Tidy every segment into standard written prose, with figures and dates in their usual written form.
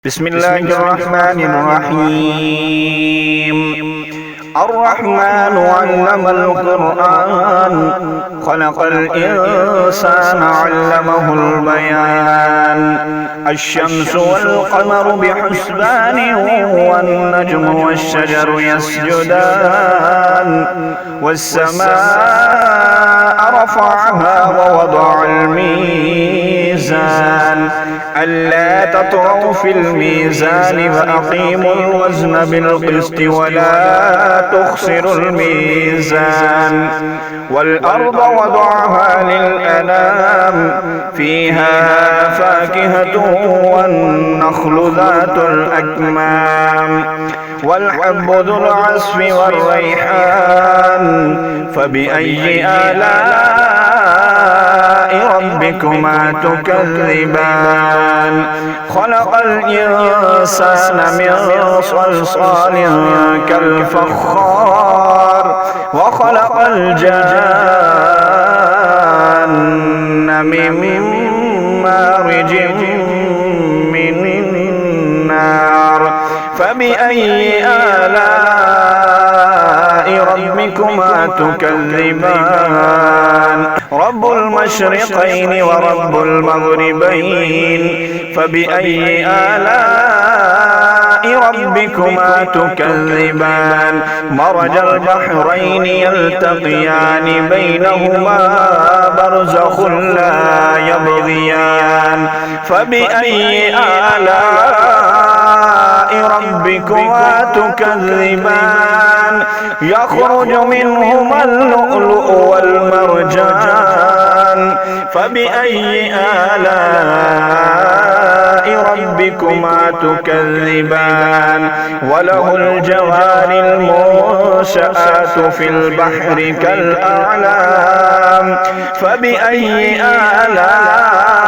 بسم الله الرحمن الرحيم. الرحمن علم القرآن خلق الإنسان علمه البيان. الشمس والقمر بحسبان والنجم والشجر يسجدان والسماء رفعها ووضع الميزان ألا تطغوا في الميزان وأقيموا الوزن بالقسط ولا تخسروا الميزان. والأرض وضعها للأنام فيها فاكهة والنخل ذات الأكمام والحب ذو العصف والريحان فبأي آلاء ربكما تكذبان. خلق الإنسان من صلصال كالفخار وخلق الجان من مارج من نار فبأي آلاء ربكما تكذبان. رب المشرقين ورب المغربين فبأي آلاء ربكما تكذبان. مرج البحرين يلتقيان بينهما برزخ لا يبغيان فبأي آلاء ربكما تكذبان. يخرج منهما اللؤلؤ والمرجان فبأي آلاء ربكما تكذبان. وله الجوار المنشآت في البحر كالأعلام فبأي آلاء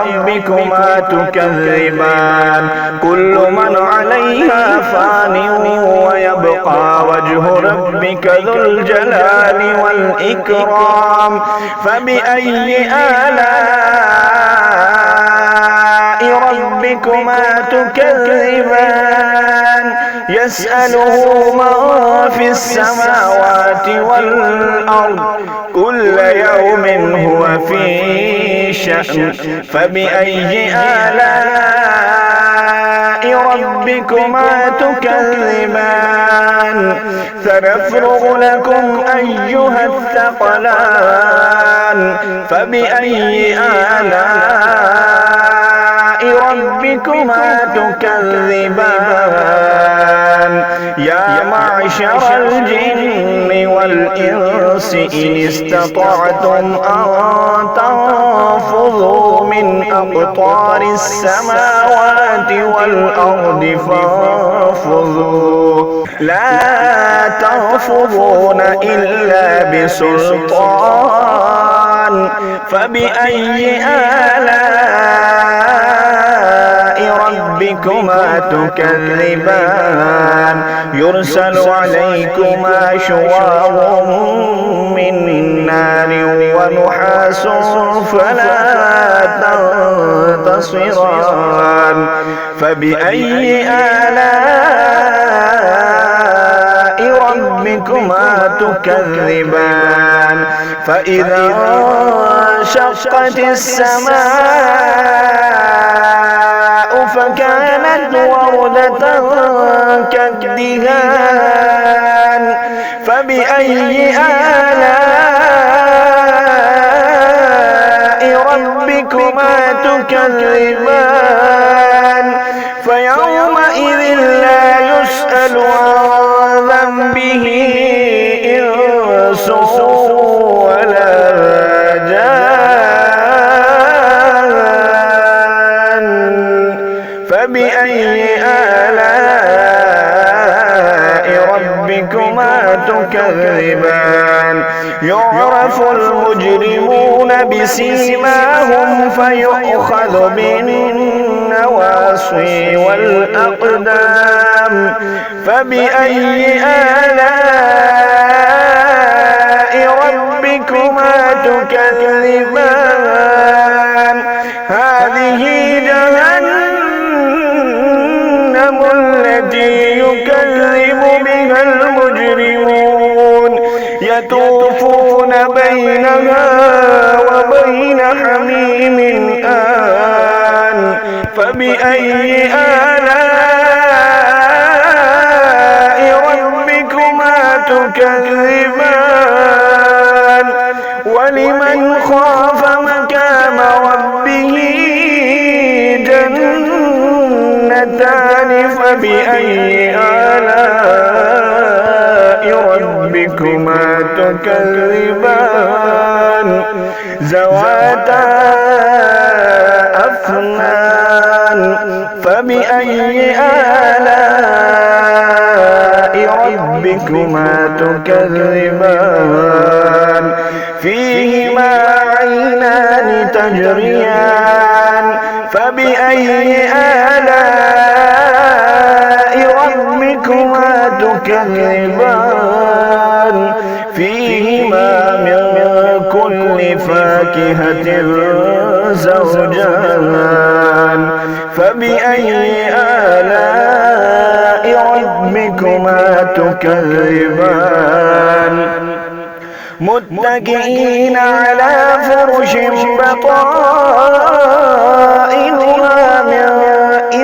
ربكما تكذبان. كل من عليها فان ويبقى وجه ربك ذو الجلال والإكرام فبأي آلاء ربكما تكذبان. يسأله من في السماوات والأرض كل يوم هو في شأن فبأي آلاء ربكما تكذبان. سنفرغ لكم أيها الثقلان فبأي آلاء ربكما تكذبان. يا معشر الجن والإنس إن استطعتم أن تنفذوا من أقطار السماوات والأرض فانفذوا لا تنفذون إلا بسلطان فبأي آلاء ربكما تكذبان. يرسل عليكما شواظ من نار ونحاس فلا تنتصران فبأي آلاء ربكما تكذبان. فإذا انشقت السماء فكانت وردة كالدهان فبأي آلاء ربكما تكذبان. فيومئذ لا يسأل عن ذنبه إنس ولا جان فبأي آلاء ربكما تكذبان. يعرف المجرمون بسيماهم فيؤخذ بالنواصي والأقدام فبأي آلاء ربكما تكذبان. هذه جهنم فبأي آلاء ربكما تكذبان ولمن خاف مقام ربه جنتان فبأي آلاء ربكما تكذبان ذواتا أفنان فبأي آلاء ربكما تكذبان فيهما عينان تجريان فبأي آلاء ربكما تكذبان فيهما من كل فاكهة زوجان فبأي آلاء ربكما تكذبان متكئين على فرش بطائنها من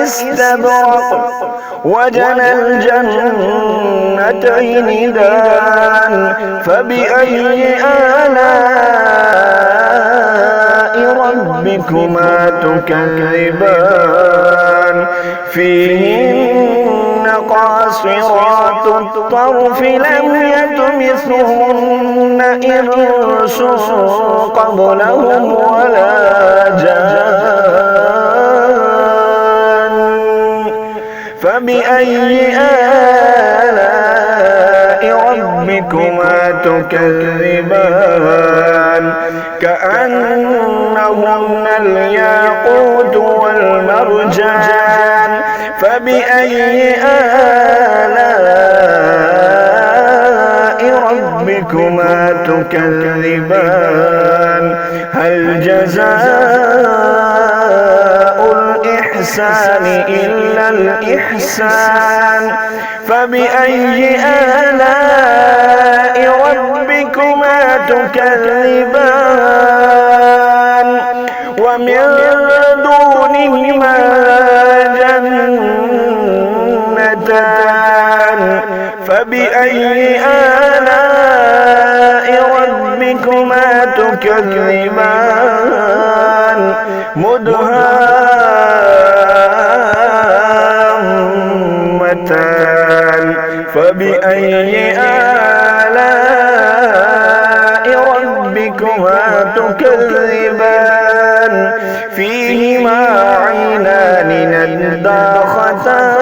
استبرق وجنى الجنتين دان فبأي آلاء ربكما تكذبان فيهن قاصرات الطرف لم يطمثهن إنس قبلهم ولا جان فبأي آلاء ربكما تكذبان كأنهن الياقوت والمرجان فبأي آلاء ربكما تكذبان هل جزاء الإحسان إلا الإحسان فبأي آلاء ربكما تكذبان ومن دونهما جنتان فبأي آلاء ربكما تكذبان مدهامتان فبأي آلاء ربكما تكذبان فيهما عينان نضاختان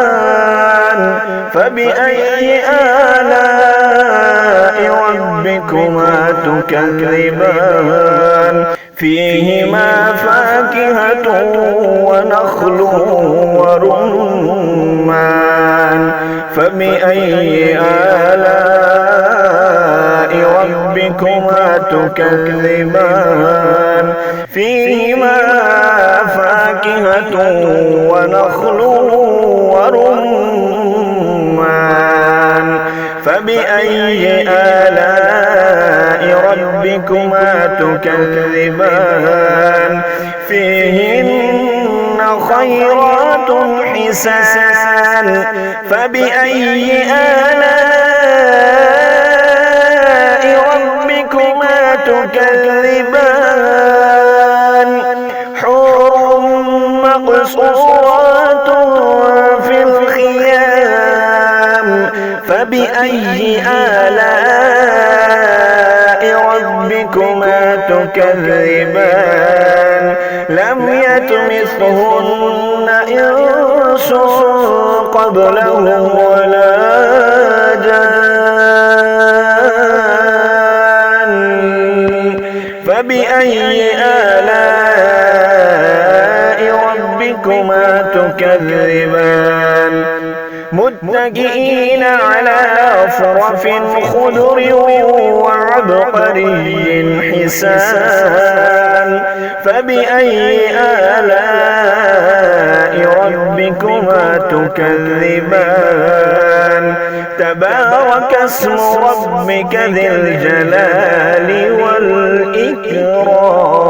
فبأي آلاء ربكما تكذبان فيهما فاكهة ونخل ورمان فبأي آلاء ربكما تكذبان فيهما فاكهة ونخل ورمان فبأي آلاء ربكما تكذبان فيهن خيرات حسان فبأي آلاء ربكما تكذبان حور مقصورات في الخيام فبأي آلاء ربكما تكذبان لم يطمثهن إنس قبلهم ولا جان فبأي آلاء ربكما تكذبان متكئين على فرش خضر وعبقري حسان فبأي آلاء ربكما تكذبان تبارك اسم ربك ذي الجلال والإكرام